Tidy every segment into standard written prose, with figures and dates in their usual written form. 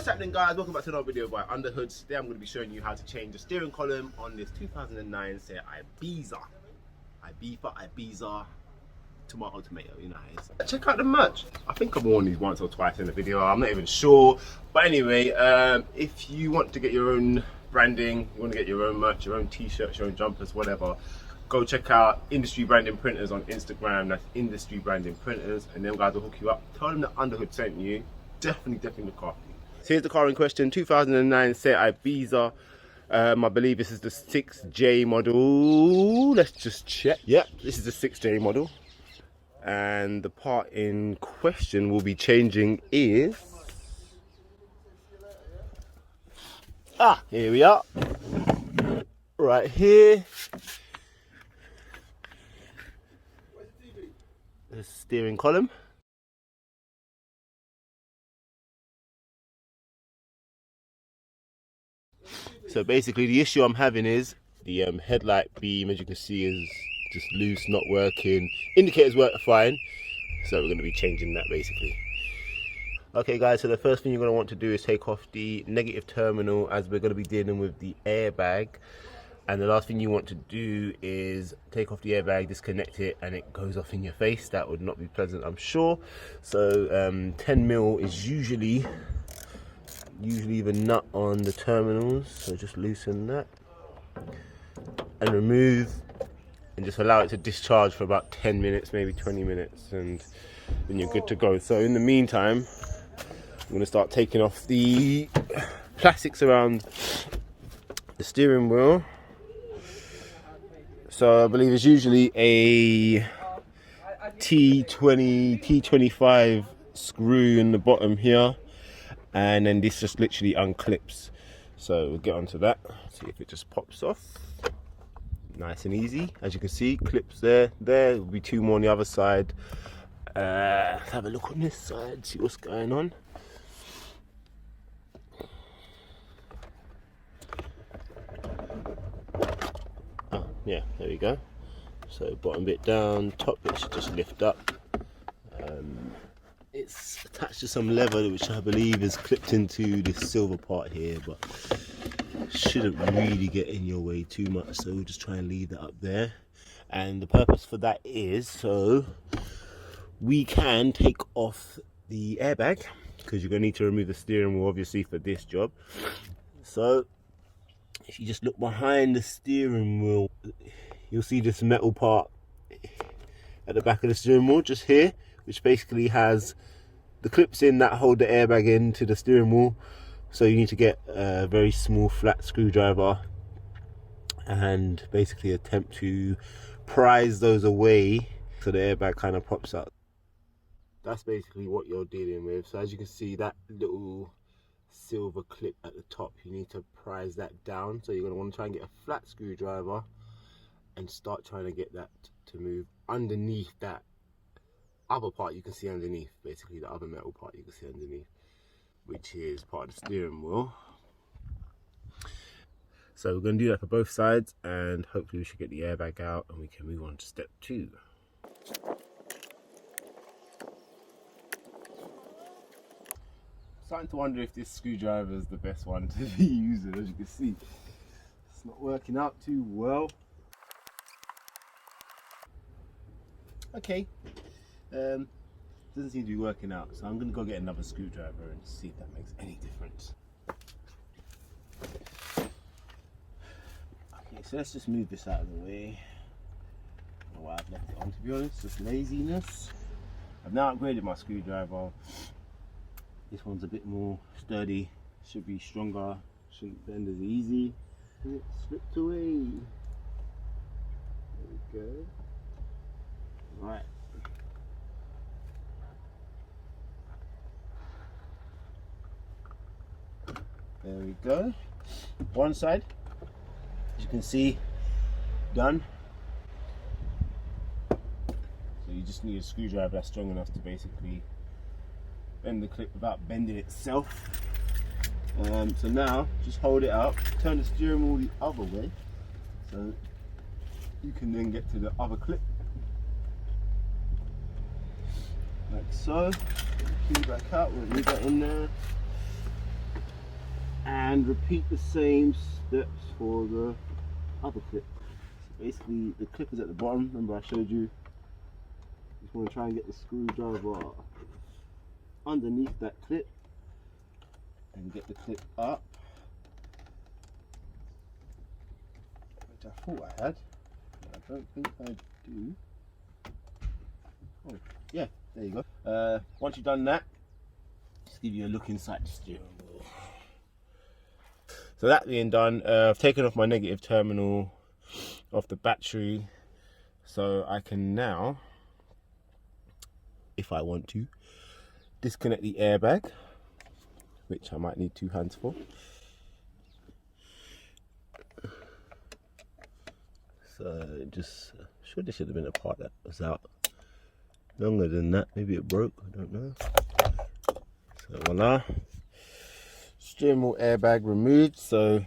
What's happening, guys? Welcome back to another video by Underhoods. Today I'm going to be showing you how to change the steering column on this 2009 Seat Ibiza. Ibiza, tomato, you know how it is. Check out the merch. I think I've worn these once or twice in the video, I'm not even sure. But anyway, if you want to get your own branding, you want to get your own merch, your own t-shirts, your own jumpers, whatever, go check out Industry Branding Printers on Instagram. That's Industry Branding Printers, and them guys will hook you up. Tell them that Underhood sent you. Definitely look after you. So here's the car in question, 2009 Seat Ibiza. I believe this is the 6J model. Let's just check. Yep, this is the 6J model. And the part in question we'll be changing is... here we are. Right here. The steering column. So basically the issue I'm having is the headlight beam, as you can see, is just loose, not working. Indicators work fine, so we're going to be changing that basically. Okay guys, so the first thing you're going to want to do is take off the negative terminal, as we're going to be dealing with the airbag. And the last thing you want to do is take off the airbag, disconnect it, and it goes off in your face. That would not be pleasant, I'm sure. So 10mm is usually the nut on the terminals, so just loosen that and remove, and just allow it to discharge for about 10 minutes, maybe 20 minutes, and then you're good to go. So in the meantime, I'm going to start taking off the plastics around the steering wheel. So I believe it's usually a T25 screw in the bottom here, and then this just literally unclips. So we'll get onto that, see if it just pops off. Nice and easy, as you can see, clips there will be two more on the other side. Let's have a look on this side, see what's going on. Yeah, there we go. So bottom bit down, top bit should just lift up. It's attached to some leather which I believe is clipped into this silver part here, but shouldn't really get in your way too much, so we'll just try and leave that up there. And the purpose for that is so we can take off the airbag, because you're going to need to remove the steering wheel obviously for this job. So if you just look behind the steering wheel, you'll see this metal part at the back of the steering wheel just here, which basically has the clips in that hold the airbag into the steering wheel. So you need to get a very small flat screwdriver and basically attempt to prise those away so the airbag kind of pops out. That's basically what you're dealing with. So as you can see, that little silver clip at the top, you need to prise that down. So you're going to want to try and get a flat screwdriver and start trying to get that to move underneath that other part you can see underneath, basically the other metal part you can see underneath, which is part of the steering wheel. So we're going to do that for both sides, and hopefully we should get the airbag out and we can move on to step 2. Starting to wonder if this screwdriver is the best one to be using. As you can see, it's not working out too well. Okay, doesn't seem to be working out, so I'm going to go get another screwdriver and see if that makes any difference. Okay, so let's just move this out of the way. I don't know why I've left it on, to be honest, just laziness. I've now upgraded my screwdriver. This one's a bit more sturdy, should be stronger, shouldn't bend as easy. And it slipped away. There we go. Right. There we go. One side, as you can see, done. So you just need a screwdriver that's strong enough to basically bend the clip without bending itself. So now just hold it up, turn the steering wheel the other way, so you can then get to the other clip. like so. Key back out, we'll leave that in there. and repeat the same steps for the other clip. So basically the clip is at the bottom, remember I showed you. Just want to try and get the screwdriver underneath that clip and get the clip up, which I thought I had, but I don't think I do. Oh yeah, there you go. Once you've done that, just give you a look inside the steering wheel. So that being done, I've taken off my negative terminal off the battery, so I can now, if I want to, disconnect the airbag, which I might need 2 hands for. So just, sure this should have been a part that was out longer than that. Maybe it broke, I don't know. So voila, steering wheel airbag removed. So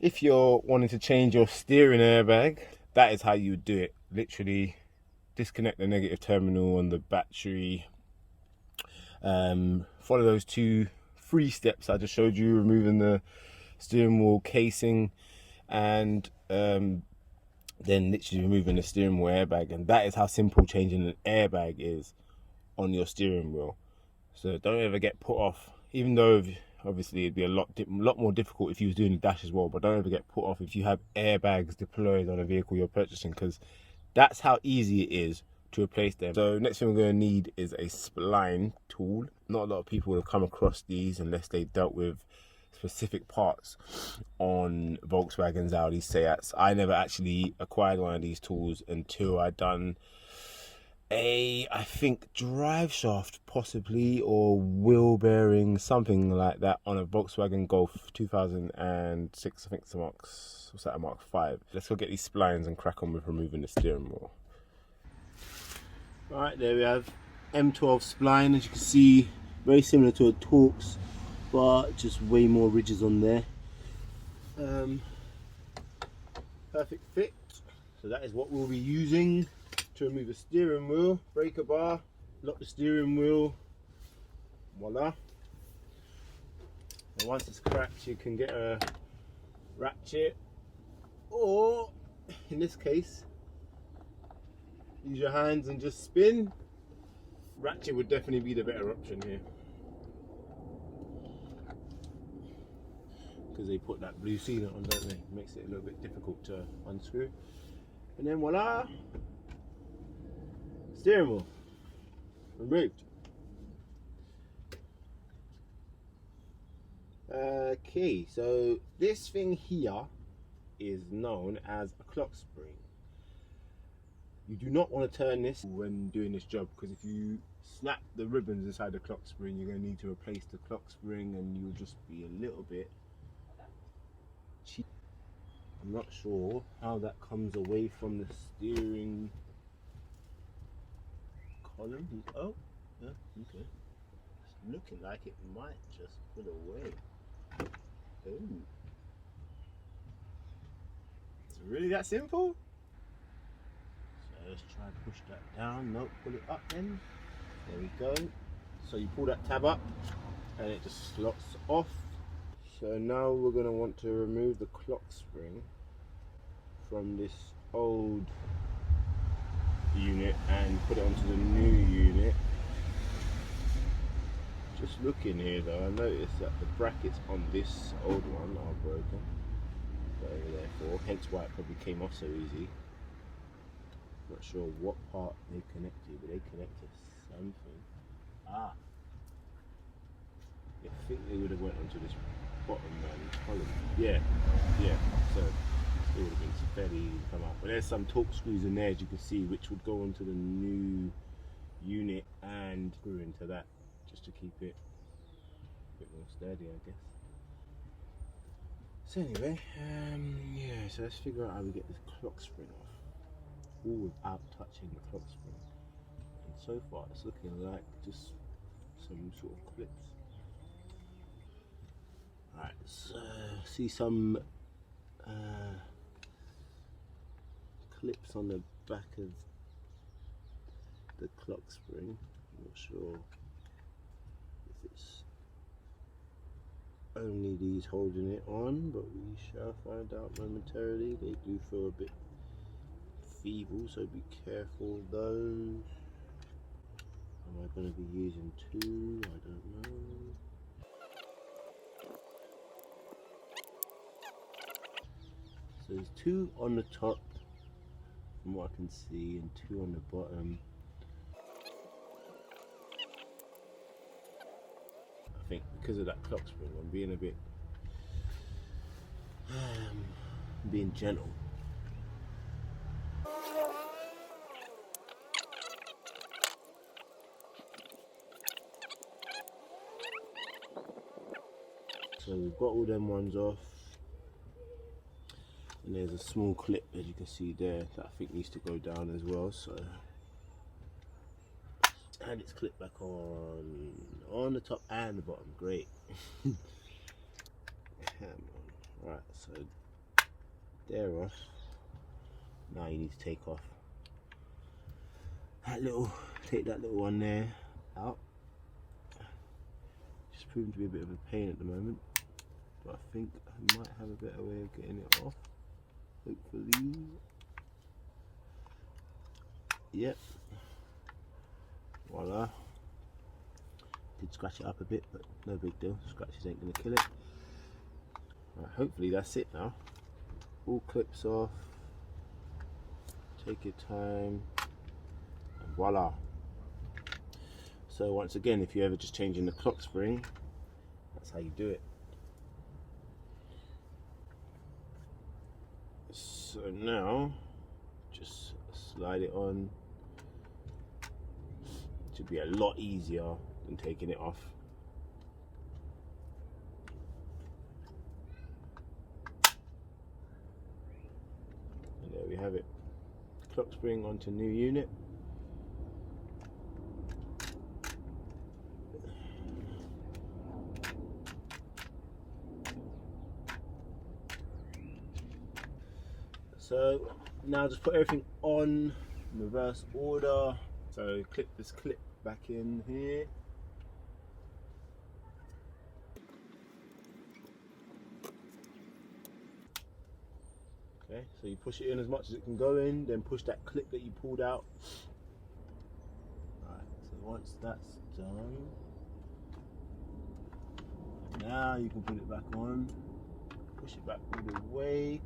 if you're wanting to change your steering airbag, that is how you would do it. Literally disconnect the negative terminal on the battery, follow those 3 steps I just showed you, removing the steering wheel casing and then literally removing the steering wheel airbag, and that is how simple changing an airbag is on your steering wheel. So don't ever get put off, even though obviously it'd be a lot more difficult if you was doing the dash as well, but don't ever get put off if you have airbags deployed on a vehicle you're purchasing, because that's how easy it is to replace them. So next thing we're going to need is a spline tool. Not a lot of people will have come across these unless they dealt with specific parts on Volkswagens, Audi, Seats. I never actually acquired one of these tools until I'd done I think drive shaft possibly, or wheel bearing, something like that, on a Volkswagen Golf 2006. I think it's a Mark 5. Let's go get these splines and crack on with removing the steering wheel. Alright, there we have M12 spline. As you can see, very similar to a Torx, but just way more ridges on there. Perfect fit. So that is what we'll be using to remove the steering wheel. Breaker bar, lock the steering wheel, voila. And once it's cracked, you can get a ratchet, or in this case, use your hands and just spin. Ratchet would definitely be the better option here, because they put that blue sealant on, don't they? Makes it a little bit difficult to unscrew. And then voila, steering wheel removed. Okay, so this thing here is known as a clock spring. You do not want to turn this when doing this job, because if you snap the ribbons inside the clock spring, you're going to need to replace the clock spring and you'll just be a little bit cheap. I'm not sure how that comes away from the steering column. Oh, yeah, okay. It's looking like it might just pull away. Oh. It's really that simple? So let's try and push that down. Nope, pull it up then. There we go. So you pull that tab up and it just slots off. So now we're going to want to remove the clock spring from this old unit and put it onto the new unit. Just looking here though, I noticed that the brackets on this old one are broken. Whatever they're for, hence why it probably came off so easy. Not sure what part they connect to, but they connect to something. Ah, I think they would have went onto this bottom column. Yeah. So it would have been fairly easy to come out. But there's some torque screws in there, as you can see, which would go onto the new unit and screw into that, just to keep it a bit more sturdy, I guess. So anyway, yeah, so let's figure out how we get this clock spring off, all without touching the clock spring. And so far it's looking like just some sort of clips. Alright, so see some clips on the back of the clock spring. I'm not sure if it's only these holding it on, but we shall find out momentarily. They do feel a bit feeble, so be careful of those. Am I going to be using two? I don't know. So there's two on the top from what I can see and two on the bottom. I think because of that clock spring I'm being a bit being gentle. So we've got all them ones off, and there's a small clip as you can see there that I think needs to go down as well. So, and it's clipped back on the top and the bottom. Great. Come on. Right, so they're off. Now you need to take off that little, take that little one there out. Just proving to be a bit of a pain at the moment, but I think I might have a better way of getting it off. Hopefully. Yep. Voila. Did scratch it up a bit, but no big deal. Scratches ain't gonna kill it. Right, hopefully that's it now. All clips off. Take your time. And voila. So once again, if you're ever just changing the clock spring, that's how you do it. So now, just slide it on. It should be a lot easier than taking it off. And there we have it. Clock spring onto new unit. So now just put everything on in reverse order. So clip this clip back in here. Okay, so you push it in as much as it can go in, then push that clip that you pulled out. Alright, so once that's done, now you can put it back on, push it back all the way.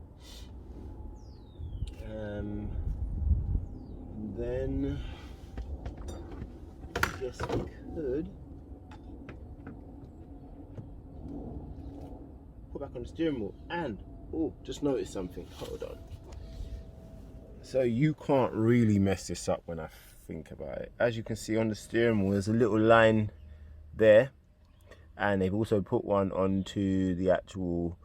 And then I guess we could put back on the steering wheel. And oh, just noticed something. Hold on. So you can't really mess this up when I think about it. As you can see on the steering wheel, there's a little line there, and they've also put one onto the actual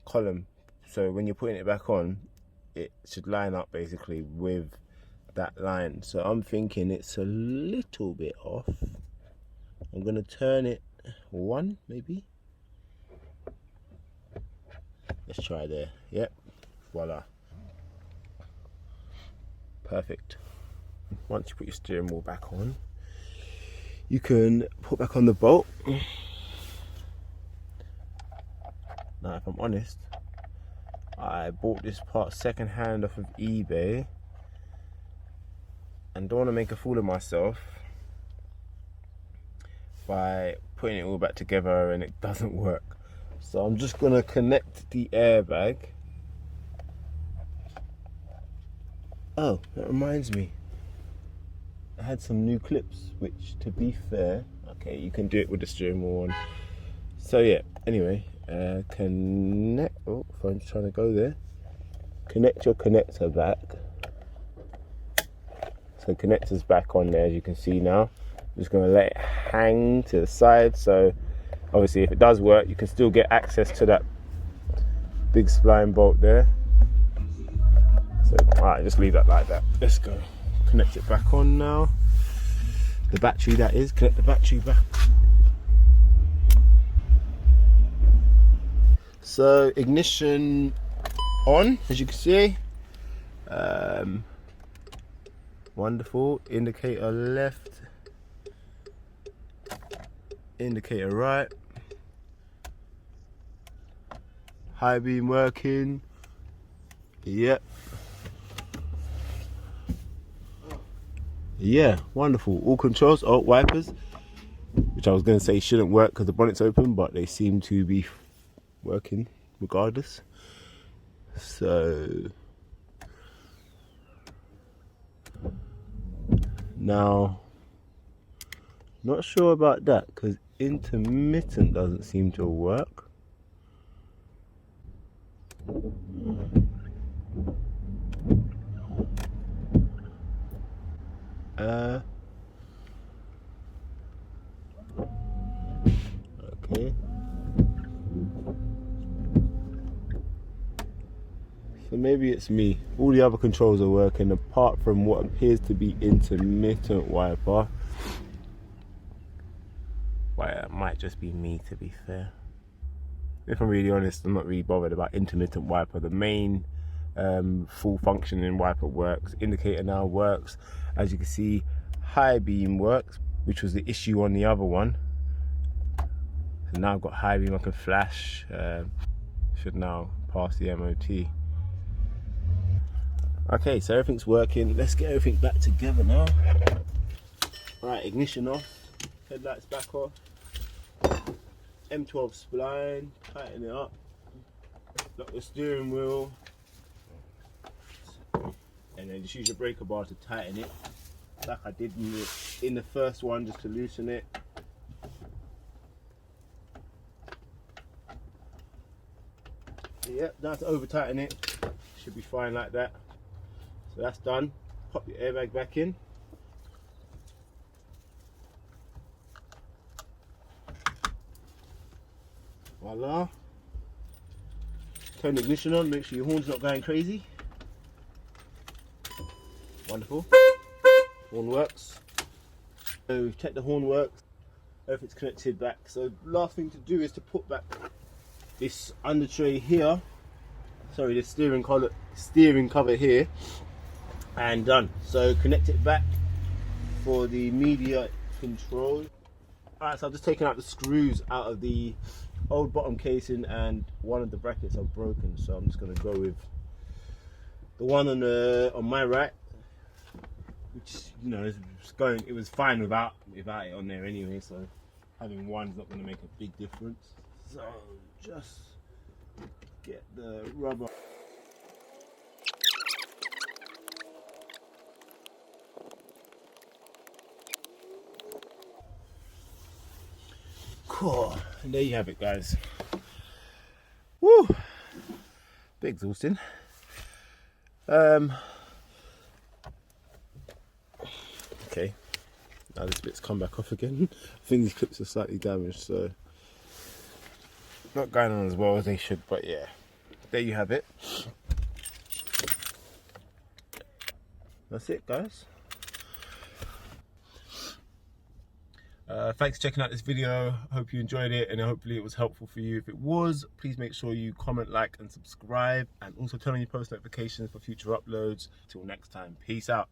column. So when you're putting it back on, it should line up basically with that line. So I'm thinking it's a little bit off. I'm going to turn it one, maybe. Let's try there. Yep. Voila. Perfect. Once you put your steering wheel back on, you can put back on the bolt. Now, if I'm honest, I bought this part second hand off of eBay and don't want to make a fool of myself by putting it all back together and it doesn't work. So I'm just going to connect the airbag. Oh, that reminds me, I had some new clips, which to be fair, okay, you can do it with the steering wheel on. So yeah, anyway, connect, oh, phone's trying to go there. Connect your connector back. So connector's back on there, as you can see now. I'm just going to let it hang to the side, so obviously if it does work, you can still get access to that big spline bolt there. So, alright, just leave that like that. Let's go. Connect it back on now. The battery, that is. Connect the battery back. So, ignition on, as you can see. Wonderful. Indicator left. Indicator right. High beam working. Yep. Yeah, wonderful. All controls, oh, wipers, which I was going to say shouldn't work because the bonnet's open, but they seem to be working regardless. So now, not sure about that because intermittent doesn't seem to work. Okay. So maybe it's me. All the other controls are working apart from what appears to be intermittent wiper. Well, it might just be me, to be fair. If I'm really honest, I'm not really bothered about intermittent wiper. The main full functioning wiper works. Indicator now works. As you can see, high beam works, which was the issue on the other one. So now I've got high beam, I can flash. Should now pass the MOT. Okay, so everything's working. Let's get everything back together now. Right, ignition off, headlights back off. M12 spline, tighten it up. Lock the steering wheel. And then just use your breaker bar to tighten it. Like I did in the first one, just to loosen it. Yep, now to over tighten it. Should be fine like that. So that's done. Pop your airbag back in. Voila. Turn the ignition on, make sure your horn's not going crazy. Wonderful. Horn works. So we've checked the horn works. Everything's connected back. So last thing to do is to put back this under tray here. Sorry, the steering cover here. And done. So connect it back for the media control. Alright, so I've just taken out the screws out of the old bottom casing and one of the brackets are broken, so I'm just going to go with the one on my right, which, you know, it was fine without it on there anyway, so having one's not going to make a big difference. So just get the rubber. Cool. And there you have it, guys. Woo! Bit exhausting. Okay. Now this bit's come back off again. I think these clips are slightly damaged, so not going on as well as they should, but yeah. There you have it. That's it, guys. Thanks for checking out this video. I hope you enjoyed it and hopefully it was helpful for you. If it was, please make sure you comment, like and subscribe, and also turn on your post notifications for future uploads. Till next time, peace out.